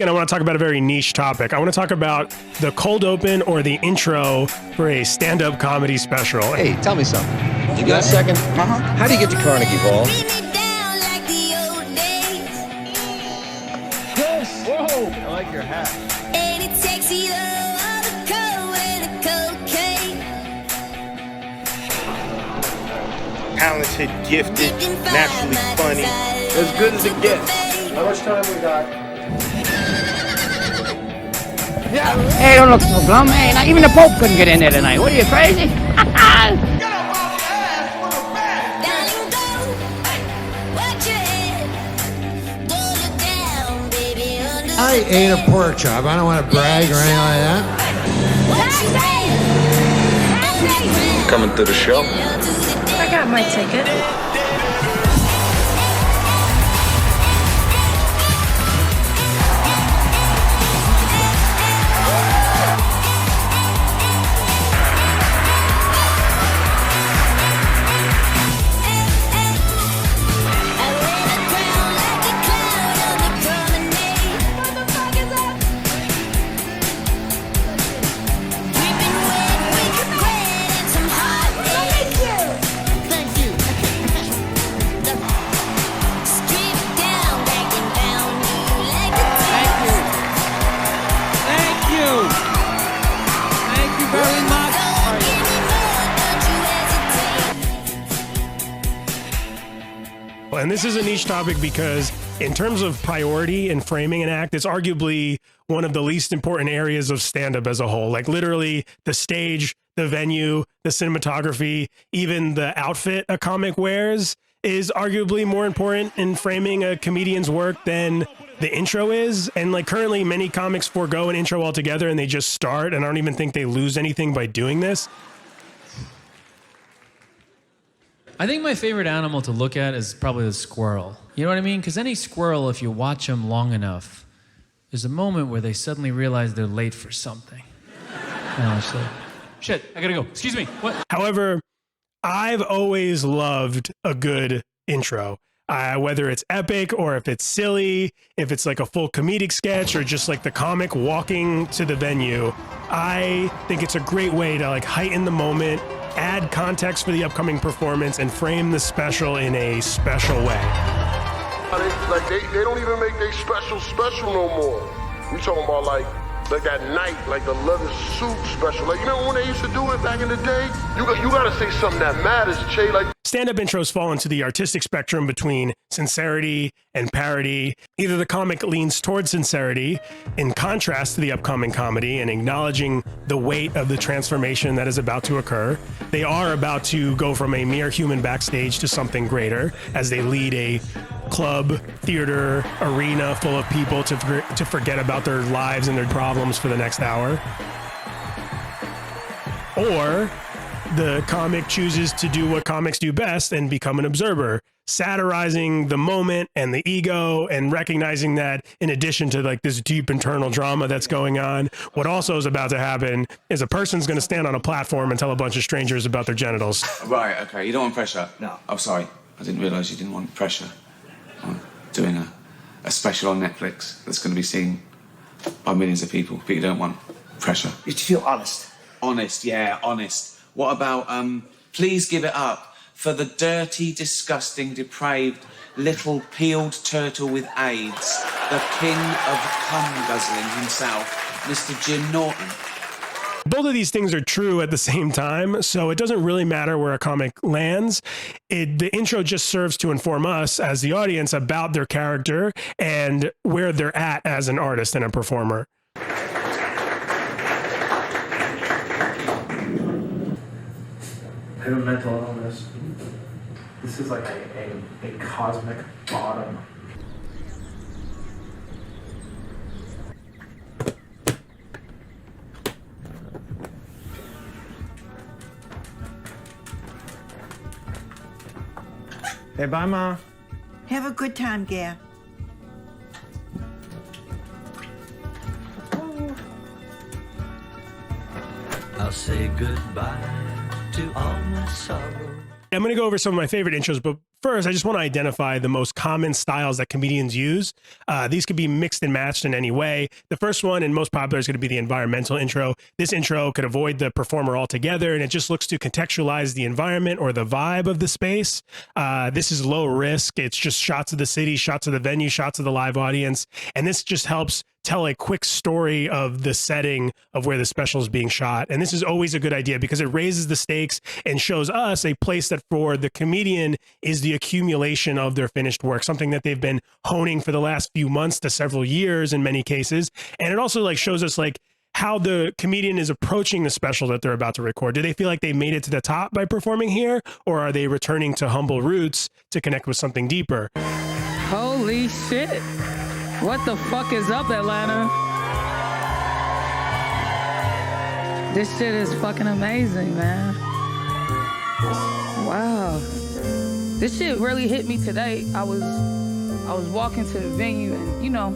And I want to talk about a very niche topic. I want to talk about the cold open or the intro for a stand-up comedy special. Hey, tell me something. You got a second? How do you get to Carnegie Hall? Yes. Whoa! I like your hat. And it takes you all the cold and the cocaine. Talented, gifted, naturally funny. As good as it gets. How much time we got? Yeah. Hey, don't look so glum. Hey, not even the Pope couldn't get in there tonight. What are you, crazy? Darling, go. Watch your head. Don't look down, baby. Under I ate a pork chop. I don't want to brag or anything like that. watch your head. Coming to the show? I got my ticket. And this is a niche topic because in terms of priority in framing an act, it's arguably one of the least important areas of stand-up as a whole. Like literally the stage, the venue, the cinematography, even the outfit a comic wears is arguably more important in framing a comedian's work than the intro is. And like currently many comics forego an intro altogether and they just start, and I don't even think they lose anything by doing this. I think my favorite animal to look at is probably the squirrel. You know what I mean? Because any squirrel, if you watch them long enough, there's a moment where they suddenly realize they're late for something. And it's like, shit, I gotta go. Excuse me, what? However, I've always loved a good intro. Whether it's epic or if it's silly, if it's like a full comedic sketch or just like the comic walking to the venue, I think it's a great way to like heighten the moment, add context for the upcoming performance, and frame the special in a special way. They don't even make they special no more. We talking about like at night, like the leather suit special. Like, you know when they used to do it back in the day? You gotta say something that matters, Che. Like, stand-up intros fall into the artistic spectrum between sincerity and parody. Either the comic leans towards sincerity in contrast to the upcoming comedy and acknowledging the weight of the transformation that is about to occur. They are about to go from a mere human backstage to something greater as they lead a club, theater, arena full of people to forget about their lives and their problems for the next hour. Or the comic chooses to do what comics do best and become an observer, satirizing the moment and the ego and recognizing that in addition to like this deep internal drama that's going on, what also is about to happen is a person's going to stand on a platform and tell a bunch of strangers about their genitals. Right, okay, you don't want pressure? No. Oh, sorry, I didn't realise you didn't want pressure. I'm doing a special on Netflix that's going to be seen by millions of people, but you don't want pressure. You feel honest. Honest, yeah, honest. What about, please give it up for the dirty, disgusting, depraved, little peeled turtle with AIDS, the king of cum-guzzling himself, Mr. Jim Norton. Both of these things are true at the same time, so it doesn't really matter where a comic lands. The intro just serves to inform us as the audience about their character and where they're at as an artist and a performer. I have a mental illness. This is like a cosmic bottom. Hey, bye, Ma. Have a good time, Gare. I'll say goodbye to all my sorrow. I'm going to go over some of my favorite intros, but First, I just want to identify the most common styles that comedians use. These could be mixed and matched in any way. The first one and most popular is going to be the environmental intro. This intro could avoid the performer altogether, and it just looks to contextualize the environment or the vibe of the space. This is low risk. It's just shots of the city, shots of the venue, shots of the live audience. And this just helps tell a quick story of the setting of where the special is being shot. And this is always a good idea because it raises the stakes and shows us a place that for the comedian is the accumulation of their finished work, something that they've been honing for the last few months to several years in many cases. And it also like shows us like how the comedian is approaching the special that they're about to record. Do they feel like they made it to the top by performing here, or are they returning to humble roots to connect with something deeper? Holy shit. What the fuck is up, Atlanta? This shit is fucking amazing, man. Wow. This shit really hit me today. I was walking to the venue and, you know,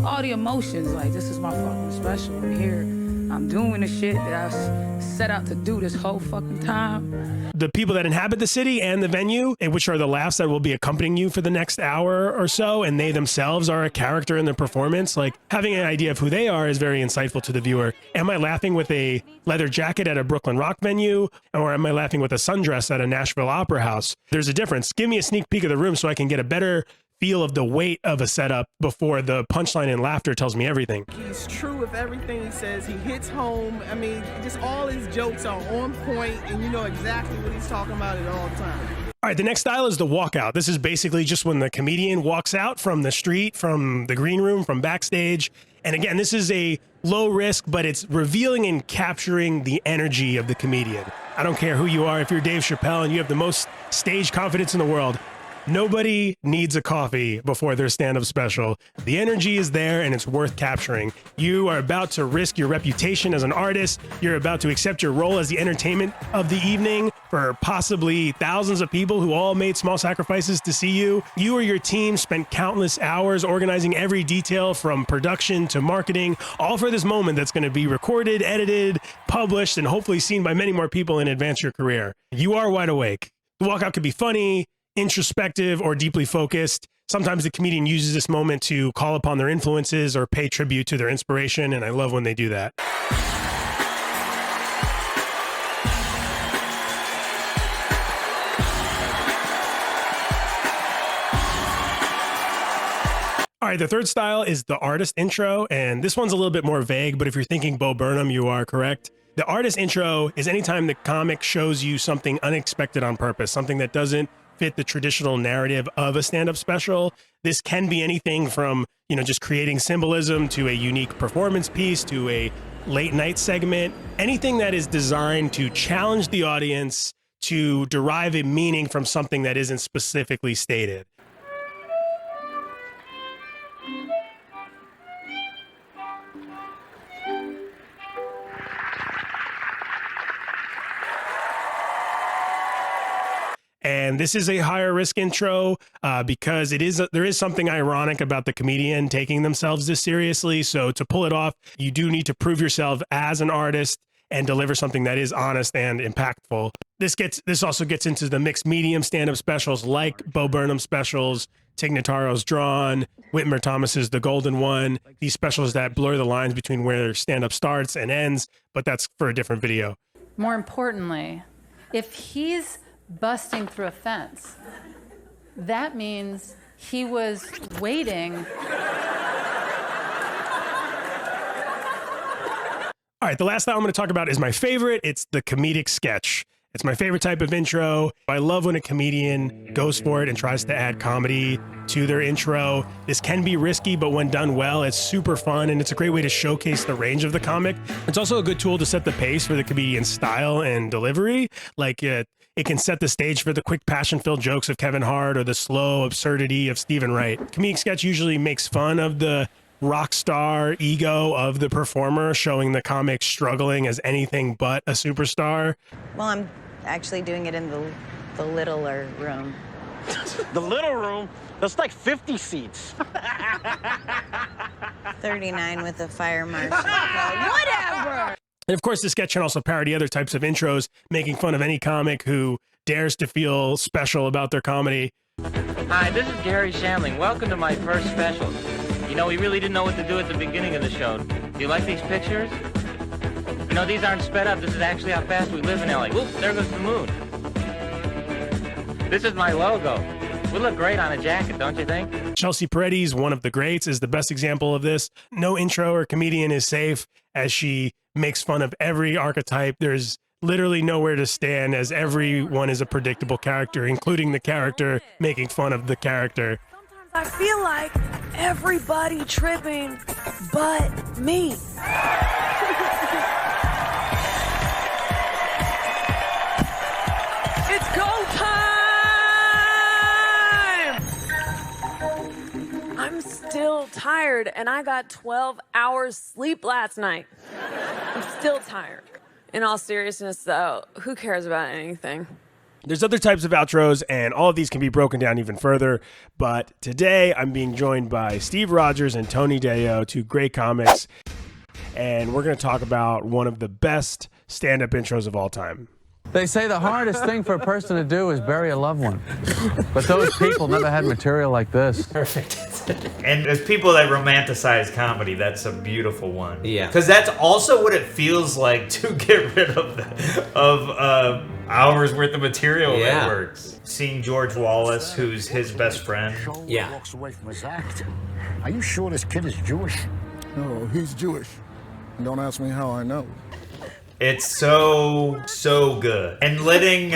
all the emotions, like, this is my fucking special. I'm here. I'm doing the shit that I set out to do this whole fucking time. The people that inhabit the city and the venue, which are the laughs that will be accompanying you for the next hour or so, and they themselves are a character in the performance, like having an idea of who they are is very insightful to the viewer. Am I laughing with a leather jacket at a Brooklyn rock venue, or am I laughing with a sundress at a Nashville opera house? There's a difference. Give me a sneak peek of the room so I can get a better feel of the weight of a setup before the punchline and laughter tells me everything. He's true with everything he says. He hits home. I mean, just all his jokes are on point, and you know exactly what he's talking about at all times. All right, the next style is the walkout. This is basically just when the comedian walks out from the street, from the green room, from backstage. And again, this is a low risk, but it's revealing and capturing the energy of the comedian. I don't care who you are. If you're Dave Chappelle and you have the most stage confidence in the world, nobody needs a coffee before their stand-up special. The energy is there and it's worth capturing. You are about to risk your reputation as an artist. You're about to accept your role as the entertainment of the evening for possibly thousands of people who all made small sacrifices to see you. You or your team spent countless hours organizing every detail from production to marketing, all for this moment that's going to be recorded, edited, published, and hopefully seen by many more people and advance your career. You are wide awake. The walkout could be funny, introspective, or deeply focused. Sometimes the comedian uses this moment to call upon their influences or pay tribute to their inspiration, and I love when they do that. All right, the third style is the artist intro, and this one's a little bit more vague, but if you're thinking Bo Burnham, you are correct. The artist intro is anytime the comic shows you something unexpected on purpose, something that doesn't fit the traditional narrative of a stand-up special. This can be anything from, just creating symbolism to a unique performance piece to a late night segment, anything that is designed to challenge the audience to derive a meaning from something that isn't specifically stated. And this is a higher risk intro because there is something ironic about the comedian taking themselves this seriously. So to pull it off, you do need to prove yourself as an artist and deliver something that is honest and impactful. This also gets into the mixed medium stand-up specials like Bo Burnham specials, Tig Notaro's Drawn, Whitmer Thomas's The Golden One, these specials that blur the lines between where stand-up starts and ends, but that's for a different video. More importantly, if he's busting through a fence, that means he was waiting. All right, the last style I'm going to talk about is my favorite. It's the comedic sketch. It's my favorite type of intro. I love when a comedian goes for it and tries to add comedy to their intro. This can be risky, but when done well, it's super fun, and it's a great way to showcase the range of the comic. It's also a good tool to set the pace for the comedian's style and delivery. Like it can set the stage for the quick passion-filled jokes of Kevin Hart or the slow absurdity of Stephen Wright. Comedic sketch usually makes fun of the rock star ego of the performer, showing the comic struggling as anything but a superstar. Well, I'm actually doing it in the littler room. The little room? That's like 50 seats. 39 with a fire marshal. Whatever! And of course, the sketch can also parody other types of intros, making fun of any comic who dares to feel special about their comedy. Hi, this is Gary Shandling. Welcome to my first special. You know, we really didn't know what to do at the beginning of the show. Do you like these pictures? You know, these aren't sped up. This is actually how fast we live in LA. Whoop, there goes the moon. This is my logo. We look great on a jacket, don't you think? Chelsea Peretti's One of the Greats is the best example of this. No intro or comedian is safe as she makes fun of every archetype. There's literally nowhere to stand as everyone is a predictable character, including the character making fun of the character. I feel like everybody tripping but me. It's go time! I'm still tired and I got 12 hours sleep last night. I'm still tired. In all seriousness though, who cares about anything? There's other types of outros, and all of these can be broken down even further. But today, I'm being joined by Steve Rogers and Tony Deo, two great comics. And we're going to talk about one of the best stand-up intros of all time. They say the hardest thing for a person to do is bury a loved one. But those people never had material like this. Perfect. And as people that romanticize comedy, that's a beautiful one. Yeah. Because that's also what it feels like to get rid of hours worth of material that works. Seeing George Wallace, who's his best friend. Yeah. Walks away from his act. Are you sure this kid is Jewish? No, he's Jewish. Don't ask me how I know. It's so good. And letting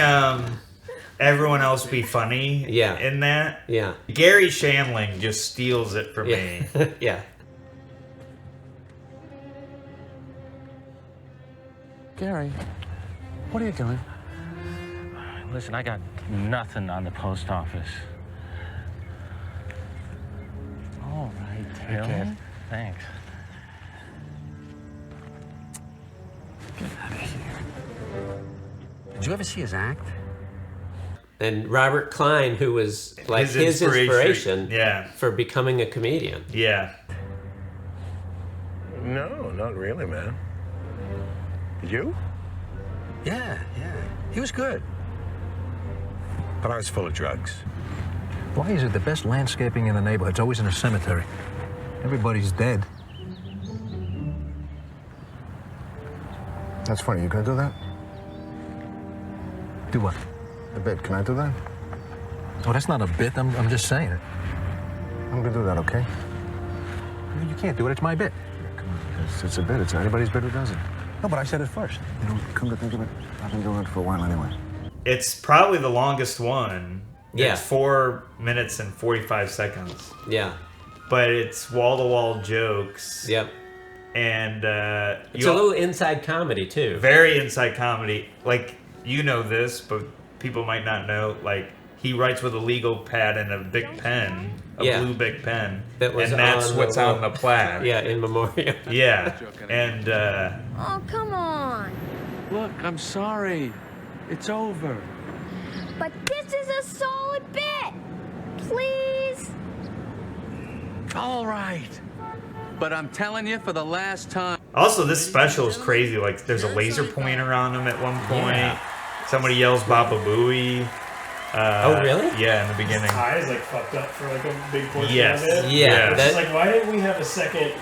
everyone else be funny in that. Yeah. Gary Shandling just steals it from me. Yeah. Gary, what are you doing? Listen, I got nothing on the post office. All right, Taylor. Okay. Thanks. Get out of here. Did you ever see his act? And Robert Klein, who was like his inspiration for becoming a comedian. Yeah. No, not really, man. You? Yeah. He was good. But I was full of drugs. Why is it the best landscaping in the neighborhood's always in a cemetery? Everybody's dead. That's funny. You gonna do that? Do what? A bit. Can I do that? Oh, that's not a bit. I'm just saying it. I'm gonna do that, okay? You can't do it. It's my bit. Come on, it's a bit. It's anybody's bit who does it. No, but I said it first. You know, come to think of it, I've been doing it for a while anyway. It's probably the longest one. Yeah. It's 4 minutes and 45 seconds. Yeah. But it's wall-to-wall jokes. Yep. And it's a little inside comedy too. Very inside comedy. Like, you know this, but people might not know. Like, he writes with a legal pad and a big pen, a blue big pen, and that's what's on the plaque. Yeah, in memoriam. Yeah, and Oh, come on. Look, I'm sorry. It's over. But this is a solid bit. Please. All right. But I'm telling you for the last time. Also, this special is crazy. Like, there's a laser pointer on him at one point. Yeah. Somebody yells Baba Booey. Oh, really? Yeah, in the beginning. His eyes like fucked up for like a big portion Yes. of it. Yeah. It's like, why didn't we have a second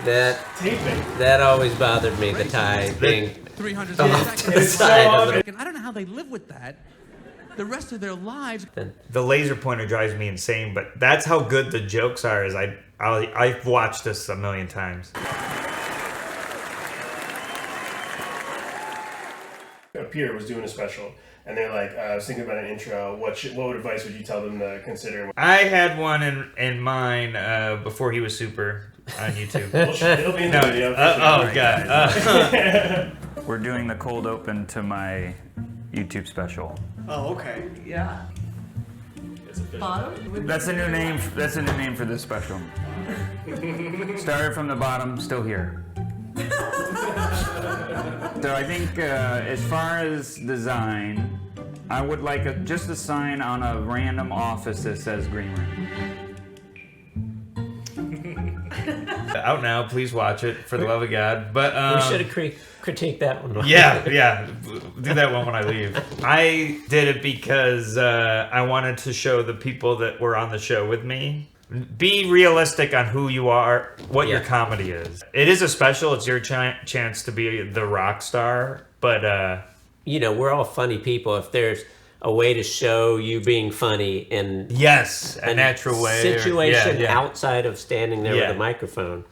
taping? That always bothered me, the tie being 300 off to the side. I don't know how they live with that the rest of their lives. The laser pointer drives me insane, but that's how good the jokes are. Is I've watched this a million times. Peter was doing a special, and they're like, I was thinking about an intro. What advice would you tell them to consider? I had one in mind before he was super on YouTube. It'll be in the video. Oh, God. We're doing the cold open to my YouTube special. Oh, okay. Yeah. Bottom? That's a new name. That's a new name for this special. Started from the bottom, still here. So I think as far as design, I would like just a sign on a random office that says green room. Out now. Please watch it, for the love of God. But we should have critiqued that one. Yeah. Do that one when I leave. I did it because I wanted to show the people that were on the show with me. Be realistic on who you are, what your comedy is. It is a special. It's your chance to be the rock star. But, we're all funny people. If there's a way to show you being funny in a natural way, situation outside of standing there with a microphone,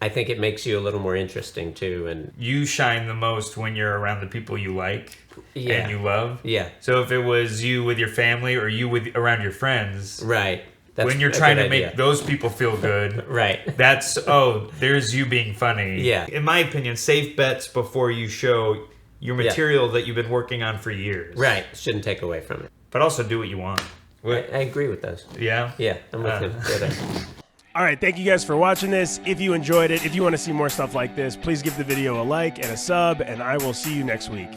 I think it makes you a little more interesting too. And you shine the most when you're around the people you like and you love. Yeah. So if it was you with your family or you around your friends, right? When you're trying to make those people feel good, right? That's there's you being funny. Yeah. In my opinion, safe bets before you show your material that you've been working on for years. Right. Shouldn't take away from it. But also do what you want. I agree with those. Yeah? Yeah, I'm with him. All right, thank you guys for watching this. If you enjoyed it, if you want to see more stuff like this, please give the video a like and a sub, and I will see you next week.